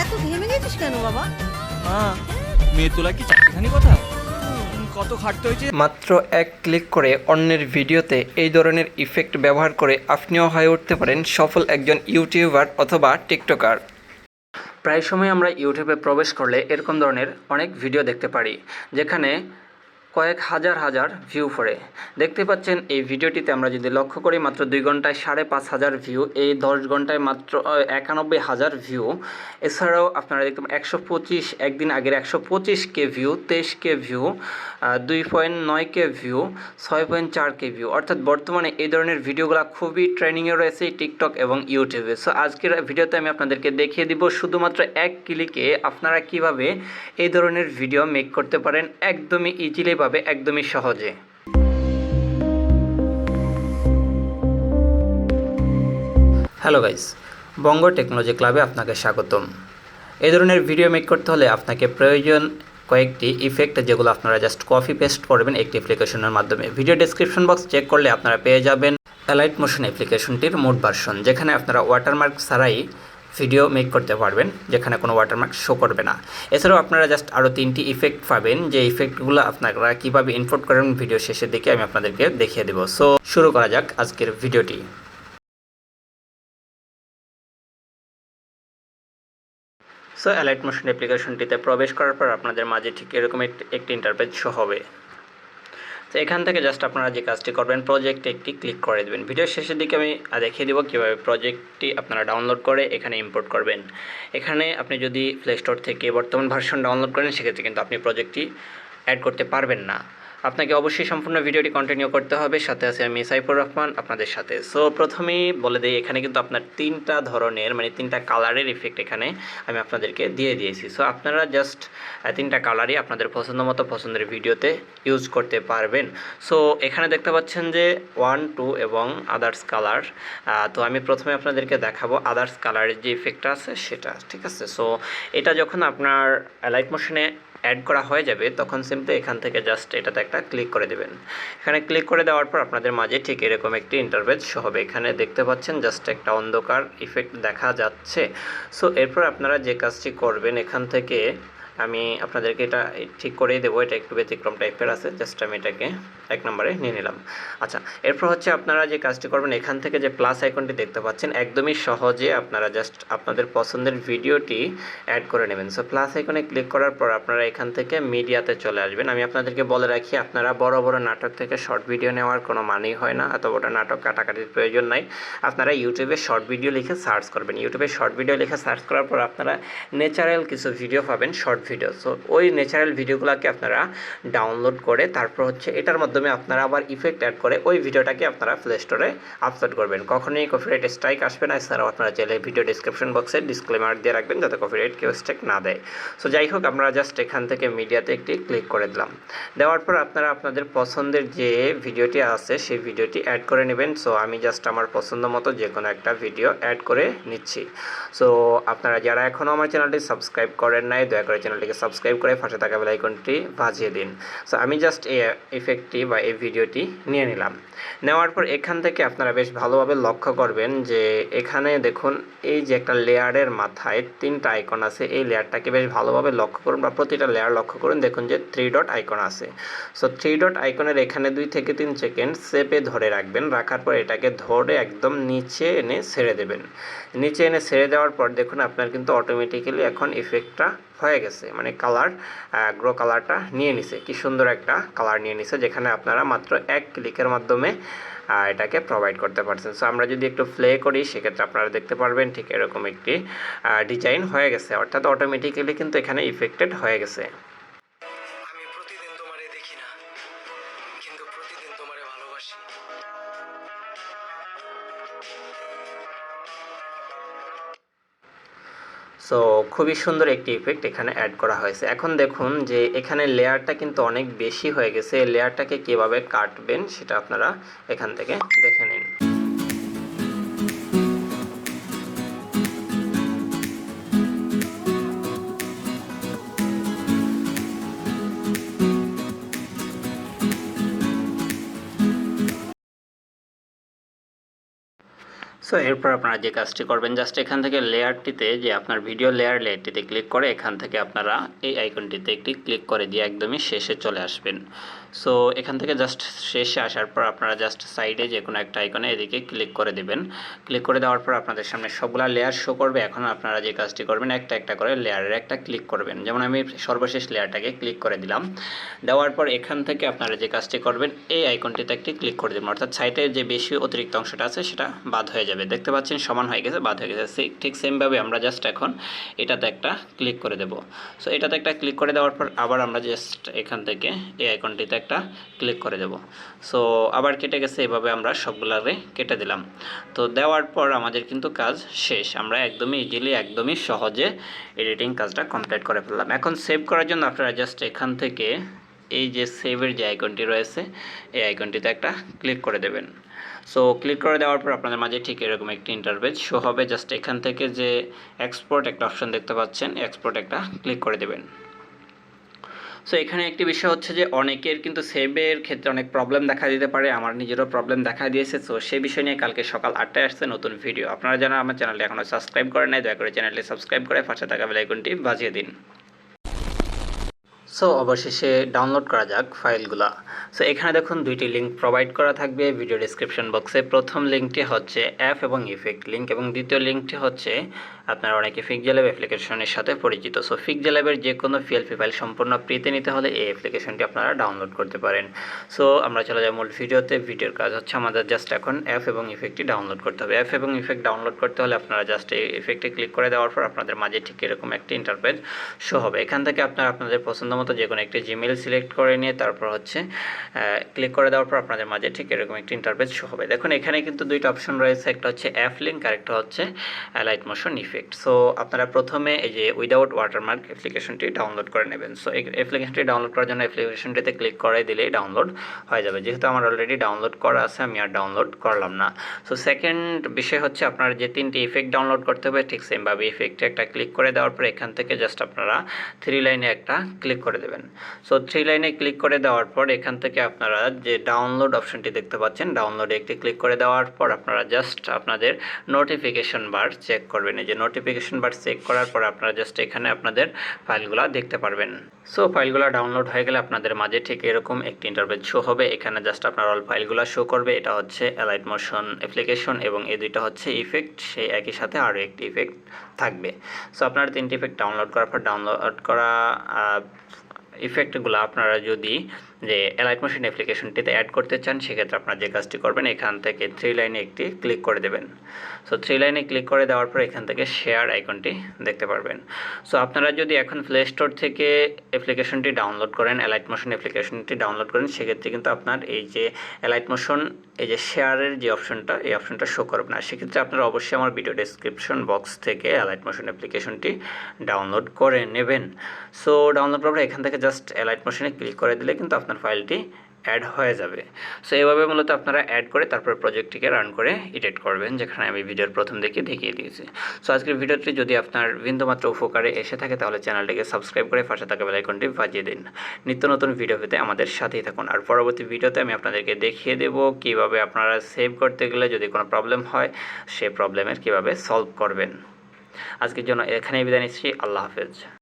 এত ঘেমে গেছিস কেন বাবা? মেয়ে তোলা কি চাকরিখানি কথা? কত খাটতে হয়েছে। মাত্র এক ক্লিক করে অন্যের ভিডিওতে এই ধরনের ইফেক্ট ব্যবহার করে আপনিও হয়ে উঠতে পারেন সফল একজন ইউটিউবার অথবা টিকটকার। প্রায় সময় আমরা ইউটিউবে প্রবেশ করলে এরকম ধরনের অনেক ভিডিও দেখতে পারি, যেখানে কয়েক হাজার হাজার ভিউ পড়ে। দেখতে পাচ্ছেন এই ভিডিওটিতে আমরা যদি লক্ষ্য করি মাত্র 2 ঘন্টায় 5,500 ভিউ, এই 10 ঘন্টায় মাত্র 91,000 ভিউ। এছাড়াও আপনারা দেখতে পাবেন 125 একদিন আগের 125K view, 23K view, 2.9K view, 6.4K view. অর্থাৎ বর্তমানে এই ধরনের ভিডিওগুলো খুবই ট্রেন্ডিংয়ে রয়েছে টিকটক এবং ইউটিউবে। সো আজকের ভিডিওতে আমি আপনাদেরকে দেখিয়ে দিব শুধুমাত্র এক ক্লিকে আপনারা কিভাবে এই ধরনের ভিডিও মেক করতে পারেন একদমই ইজিলি ভাবে, একদমই সহজে। হ্যালো গাইস, বঙ্গো টেকনোলজি ক্লাবে আপনাকে স্বাগতম। এই ধরনের ভিডিও মেক করতে হলে আপনাকে প্রয়োজন কয়েকটি ইফেক্ট, যেগুলো আপনারা জাস্ট কপি পেস্ট করবেন একটি অ্যাপ্লিকেশনের মাধ্যমে। ভিডিও ডেসক্রিপশন বক্স চেক করলে আপনারা পেয়ে যাবেন অ্যালাইট মোশন অ্যাপ্লিকেশনটির মোড ভার্সন, যেখানে আপনারা ওয়াটারমার্ক ছাড়াই ভিডিও মেক করতে পারবেন, যেখানে কোনো ওয়াটারমার্ক শো করবে না। এছাড়াও আপনারা জাস্ট আরও 3টি ইফেক্ট পাবেন, যে ইফেক্টগুলো আপনারা কীভাবে ইনপুট করেন ভিডিও শেষের দিকে আমি আপনাদেরকে দেখিয়ে দেবো। সো শুরু করা যাক আজকের ভিডিওটি। সো অ্যালাইট মোশন অ্যাপ্লিকেশনটিতে প্রবেশ করার পর আপনাদের মাঝে ঠিক এরকম একটি ইন্টারফেস শো হবে। তো এখান থেকে জাস্ট আপনারা যে কাজটি করবেন, প্রজেক্টে একটি ক্লিক করে দেবেন। ভিডিওর শেষের দিকে আমি দেখিয়ে দেবো কীভাবে প্রজেক্টটি আপনারা ডাউনলোড করে এখানে ইম্পোর্ট করবেন। এখানে আপনি যদি প্লে স্টোর থেকে বর্তমান ভার্সন ডাউনলোড করেন, সেক্ষেত্রে কিন্তু আপনি প্রজেক্টটি অ্যাড করতে পারবেন না। আপনাকে অবশ্যই সম্পূর্ণ ভিডিওটি কন্টিনিউ করতে হবে। সাথে আছে আমি সাইফুর রহমান আপনাদের সাথে। সো প্রথমেই বলে দিই, এখানে কিন্তু আপনার 3টা ধরনের মানে 3টা কালারের ইফেক্ট এখানে আমি আপনাদেরকে দিয়ে দিয়েছি। সো আপনারা জাস্ট 3টা কালারই আপনাদের পছন্দ মতো পছন্দের ভিডিওতে ইউজ করতে পারবেন। সো এখানে দেখতে পাচ্ছেন যে 1, 2 এবং আদার্স কালার। তো আমি প্রথমে আপনাদেরকে দেখাবো আদার্স কালারের যে ইফেক্টটা আছে সেটা, ঠিক আছে? সো এটা যখন আপনার লাইট মোশনে অ্যাড করা হয়ে যাবে, তখন সিম্পলি এখান থেকে জাস্ট এটাতে একটা ক্লিক করে দেবেন। এখানে ক্লিক করে দেওয়ার পর আপনাদের মাঝে ঠিক এরকম একটি ইন্টারফেস শো হবে। এখানে দেখতে পাচ্ছেন জাস্ট একটা অন্ধকার ইফেক্ট দেখা যাচ্ছে। সো এরপর আপনারা যে কাজটি করবেন, এখান থেকে আমি আপনাদেরকে এটা ঠিক করেই দেবো। এটা একটু ব্যতিক্রম টাইপের আছে, জাস্ট আমি এটাকে 1 নম্বরে নিয়ে নিলাম। আচ্ছা, এরপর হচ্ছে আপনারা যে কাজটি করবেন, এখান থেকে যে প্লাস আইকনটি দেখতে পাচ্ছেন, একদমই সহজে আপনারা জাস্ট আপনাদের পছন্দের ভিডিওটি অ্যাড করে নেবেন। সো প্লাস আইকনে ক্লিক করার পর আপনারা এখান থেকে মিডিয়াতে চলে আসবেন। আমি আপনাদেরকে বলে রাখি, আপনারা বড় বড় নাটক থেকে শর্ট ভিডিও নেওয়ার কোনো মানেই হয় না, এত বড় নাটক কাটাকাটির প্রয়োজন নাই। আপনারা ইউটিউবে শর্ট ভিডিও লিখে সার্চ করবেন। ইউটিউবে শর্ট ভিডিও লিখে সার্চ করার পর আপনারা ন্যাচারাল কিছু ভিডিও পাবেন, শর্ট ভিডিও। সো ওই ন্যাচারাল ভিডিওগুলোকে আপনারা ডাউনলোড করে তারপর হচ্ছে এটার মাধ্যমে আপনারা আবার ইফেক্ট অ্যাড করে ওই ভিডিওটাকে আপনারা প্লে স্টোরে আপলোড করবেন। কখনোই কপিরাইট স্ট্রাইক আসবে না। এছাড়াও আপনারা চাইলে ভিডিও ডিসক্রিপশন বক্সে ডিসক্লেমার দিয়ে রাখবেন, যাতে কপিরাইট কেউ স্ট্রাইক না দেয়। সো যাই হোক, আমরা জাস্ট এখান থেকে মিডিয়াতে একটি ক্লিক করে দিলাম। দেওয়ার পর আপনারা আপনাদের পছন্দের যে ভিডিওটি আছে সেই ভিডিওটি অ্যাড করে নেবেন। সো আমি জাস্ট আমার পছন্দ মতো যে কোনো একটা ভিডিও অ্যাড করে নিচ্ছি। সো আপনারা যারা এখনও আমার চ্যানেলটি সাবস্ক্রাইব করেন নাই, দয়া করে চ্যানেলটিকে সাবস্ক্রাইব করে পাশে থাকা বেল আইকনটি বাজিয়ে দিন। সো আমি জাস্ট এই ইফেক্টটি বা এই ভিডিওটি নিয়ে নিলাম। নেওয়ার পর এখান থেকে আপনারা বেশ ভালোভাবে লক্ষ্য করবেন যে এখানে দেখুন এই যে একটা লেয়ারের মাথায় 3টা আইকন আছে, এই লেয়ারটাকে বেশ ভালোভাবে লক্ষ্য করুন বা প্রতিটা লেয়ার লক্ষ্য করুন। দেখুন যে 3 ডট আইকন আছে। সো 3 ডট আইকনের এখানে 2 থেকে 3 সেকেন্ড চেপে ধরে রাখবেন। রাখার পর এটাকে ধরে একদম নিচে এনে ছেড়ে দেবেন। নিচে এনে ছেড়ে দেওয়ার পর দেখুন আপনার কিন্তু অটোমেটিক্যালি এখন ইফেক্টটা হয়ে গেছে, মানে কালার গ্রো কালারটা নিয়ে নিছে। কি সুন্দর একটা কালার নিয়ে নিছে, যেখানে আপনারা মাত্র এক ক্লিকের মাধ্যমে এটাকে প্রোভাইড করতে পারছেন। সো আমরা যদি একটু প্লে করি, সেক্ষেত্রে আপনারা দেখতে পারবেন ঠিক এরকম একটি ডিজাইন হয়ে গেছে, অর্থাৎ অটোমেটিক্যালি কিন্তু এখানে ইফেক্টেড হয়ে গেছে। আমি প্রতিদিন তোমারে দেখি না, কিন্তু প্রতিদিন তোমারে ভালোবাসি। সো খুবই সুন্দর একটি ইফেক্ট এখানে অ্যাড করা হয়েছে। এখন দেখুন যে এখানে লেয়ারটা কিন্তু অনেক বেশি হয়ে গেছে। এই লেয়ারটাকে কীভাবে কাটবেন সেটা আপনারা এখান থেকে দেখে নিন। সো এরপর আপনারা যে কাজটি করবেন, জাস্ট এখান থেকে লেয়ারটিতে, যে আপনার ভিডিও লেয়ারটিতে ক্লিক করে এখান থেকে আপনারা এই আইকনটিতে একটি ক্লিক করে দিয়ে একদমই শেষে চলে আসবেন। সো এখান থেকে জাস্ট শেষে আসার পর আপনারা জাস্ট সাইডে যে কোনো একটা আইকনে এদিকে ক্লিক করে দেবেন। ক্লিক করে দেওয়ার পর আপনাদের সামনে সবগুলা লেয়ার শো করবে। এখন আপনারা যে কাজটি করবেন, একটা একটা করে লেয়ারের একটা ক্লিক করবেন। যেমন আমি সর্বশেষ লেয়ারটাকে ক্লিক করে দিলাম। দেওয়ার পর এখান থেকে আপনারা যে কাজটি করবেন, এই আইকনটিতে একটি ক্লিক করে দেবেন, অর্থাৎ সাইডে যে বেশি অতিরিক্ত অংশটা আছে সেটা বাদ হয়ে যাবে। দেখতে পাচ্ছেন সমান হয়ে গেছে, বাদ হয়ে গেছে। ঠিক সেমভাবে আমরা জাস্ট এখন এটাতে একটা ক্লিক করে দেব। সো এটাতে একটা ক্লিক করে দেওয়ার পর আবার আমরা জাস্ট এখান থেকে এই আইকনটিতে একটা ক্লিক করে দেব। সো আবার কেটে গেছে, এভাবে আমরা সবগুলারে কেটে দিলাম। তো দেওয়ার পর আমাদের কিন্তু কাজ শেষ। আমরা একদমই ইজিলি, একদমই সহজে এডিটিং কাজটা কমপ্লিট করে ফেললাম। এখন সেভ করার জন্য আপনারা জাস্ট এখান থেকে এই যে সেভের যে আইকনটি রয়েছে, এই আইকনটিতে একটা ক্লিক করে দেবেন। সো ক্লিক করে দেওয়ার পর আপনাদের মাঝে ঠিক এরকম একটি ইন্টারফেস শো হবে। জাস্ট এখান থেকে যে এক্সপোর্ট একটা অপশন দেখতে পাচ্ছেন, এক্সপোর্ট একটা ক্লিক করে দেবেন। সো এখানে একটি বিষয় হচ্ছে যে অনেকের কিন্তু সেভের ক্ষেত্রে অনেক প্রবলেম দেখা দিতে পারে, আমার নিজেরও প্রবলেম দেখা দিয়েছে। সো সেই বিষয় নিয়ে কালকে সকাল 8টায় আসছে নতুন ভিডিও। আপনারা যারা আমার চ্যানেলটি এখনও সাবস্ক্রাইব করেন নাই, দয়া করে চ্যানেলটি সাবস্ক্রাইব করে পাশে থাকা বেল আইকনটি বাজিয়ে দিন। সো অবশেষে ডাউনলোড করা যাক ফাইলগুলা। সো এখানে দেখুন দুইটি লিঙ্ক প্রোভাইড করা থাকবে ভিডিও ডেসক্রিপশন বক্সে। প্রথম লিঙ্কটি হচ্ছে অ্যাপ এবং ইফেক্ট লিঙ্ক, এবং দ্বিতীয় লিঙ্কটি হচ্ছে আপনারা অনেকে পিক্সেল অ্যাপ্লিকেশনের সাথে পরিচিত। সো পিক্সেল যে কোনো পিএলপি ফাইল সম্পূর্ণ ফ্রিতে নিতে হলে এই অ্যাপ্লিকেশনটি আপনারা ডাউনলোড করতে পারেন। সো আমরা চলে যাই মূল ভিডিওতে। ভিডিওর কাজ হচ্ছে আমাদের জাস্ট এখন অ্যাপ এবং ইফেক্টটি ডাউনলোড করতে হবে। অ্যাপ এবং ইফেক্ট ডাউনলোড করতে হলে আপনারা জাস্ট এই ইফেক্টে ক্লিক করে দেওয়ার পর আপনাদের মাঝে ঠিক এরকম একটি ইন্টারফেস শো হবে। এখান থেকে আপনারা আপনাদের পছন্দ মতো যে কোনো একটি জিমেল সিলেক্ট করে নিয়ে তারপর হচ্ছে ক্লিক করে দেওয়ার পর আপনাদের মাঝে ঠিক এরকম একটি ইন্টারফেস শো হবে। দেখুন এখানে কিন্তু দুইটা অপশন রয়েছে, একটা হচ্ছে অ্যাপ লিঙ্ক আর একটা হচ্ছে অ্যালাইট মোশন ইফেক্ট। সো আপনারা প্রথমে এই যে উইদাউট ওয়াটারমার্ক অ্যাপ্লিকেশনটি ডাউনলোড করে নেবেন। সো এই অ্যাপ্লিকেশনটি ডাউনলোড করার জন্য অ্যাপ্লিকেশনটিতে ক্লিক করে দিলেই ডাউনলোড হয়ে যাবে। যেহেতু আমার অলরেডি ডাউনলোড করা আছে, আমি আর ডাউনলোড করলাম না। সো সেকেন্ড বিষয় হচ্ছে আপনার যে তিনটি ইফেক্ট ডাউনলোড করতে হবে, ঠিক সেমভাবে ইফেক্টে একটা ক্লিক করে দেওয়ার পর এখান থেকে জাস্ট আপনারা 3 লাইনে একটা ক্লিক করে দেবেন। সো 3 লাইনে ক্লিক করে দেওয়ার পর এখান থেকে আপনারা যে ডাউনলোড অপশনটি দেখতে পাচ্ছেন, ডাউনলোডে একটি ক্লিক করে দেওয়ার পর আপনারা জাস্ট আপনাদের নোটিফিকেশন বার চেক করবেন। এই যে নোটিফিকেশন বার চেক করার পর আপনারা জাস্ট এখানে আপনাদের ফাইলগুলো দেখতে পারবেন। সো ফাইলগুলো ডাউনলোড হয়ে গেলে আপনাদের মাঝে ঠিক এরকম একটি ইন্টারফেস শো হবে। এখানে জাস্ট আপনার অল ফাইলগুলো শো করবে। এটা হচ্ছে অ্যালাইট মোশন অ্যাপ্লিকেশন এবং এই দুইটা হচ্ছে ইফেক্ট, সেই একই সাথে আরও একটি ইফেক্ট থাকবে। সো আপনারা তিনটি ইফেক্ট ডাউনলোড করার পর ডাউনলোড করা ইফেক্টগুলো আপনারা যদি যে অ্যালাইট মোশন অ্যাপ্লিকেশনটিতে অ্যাড করতে চান, সেক্ষেত্রে আপনারা যে কাজটি করবেন এখান থেকে 3 লাইনে একটি ক্লিক করে দেবেন। সো 3 লাইনে ক্লিক করে দেওয়ার পর এখান থেকে শেয়ার আইকনটি দেখতে পারবেন। সো আপনারা যদি এখন প্লে স্টোর থেকে অ্যাপ্লিকেশনটি ডাউনলোড করেন, অ্যালাইট মোশন অ্যাপ্লিকেশনটি ডাউনলোড করেন, সেক্ষেত্রে কিন্তু আপনার এই যে অ্যালাইট মোশন এই যে শেয়ারের যে অপশনটা, এই অপশনটা শো করবে না। সেক্ষেত্রে আপনারা অবশ্যই আমার ভিডিও ডেসক্রিপশন বক্স থেকে অ্যালাইট মোশন অ্যাপ্লিকেশনটি ডাউনলোড করে নেবেন। সো ডাউনলোড করার পর এখান থেকে জাস্ট অ্যালাইট মোশনে ক্লিক করে দিলে কিন্তু আপনার ফাইলটি অ্যাড হয়ে যাবে। সো এভাবে মূলত আপনারা অ্যাড করে তারপর প্রজেক্টটিকে রান করে এডিট করবেন, যেখানে আমি ভিডিওর প্রথম দিকে দেখিয়ে দিয়েছি। সো আজকের ভিডিওটি যদি আপনার বিন্দুমাত্র উপকারে এসে থাকে তাহলে চ্যানেলটিকে সাবস্ক্রাইব করে পাশে থাকা বেল আইকনটি বাজিয়ে দিন। নিত্য নতুন ভিডিও পেতে আমাদের সাথেই থাকুন। আর পরবর্তী ভিডিওতে আমি আপনাদেরকে দেখিয়ে দেব কীভাবে আপনারা সেভ করতে গেলে যদি কোনো প্রবলেম হয়, সেই প্রবলেমের কীভাবে সলভ করবেন। আজকের জন্য এখানেই বিদায় নিচ্ছি। আল্লাহ হাফেজ।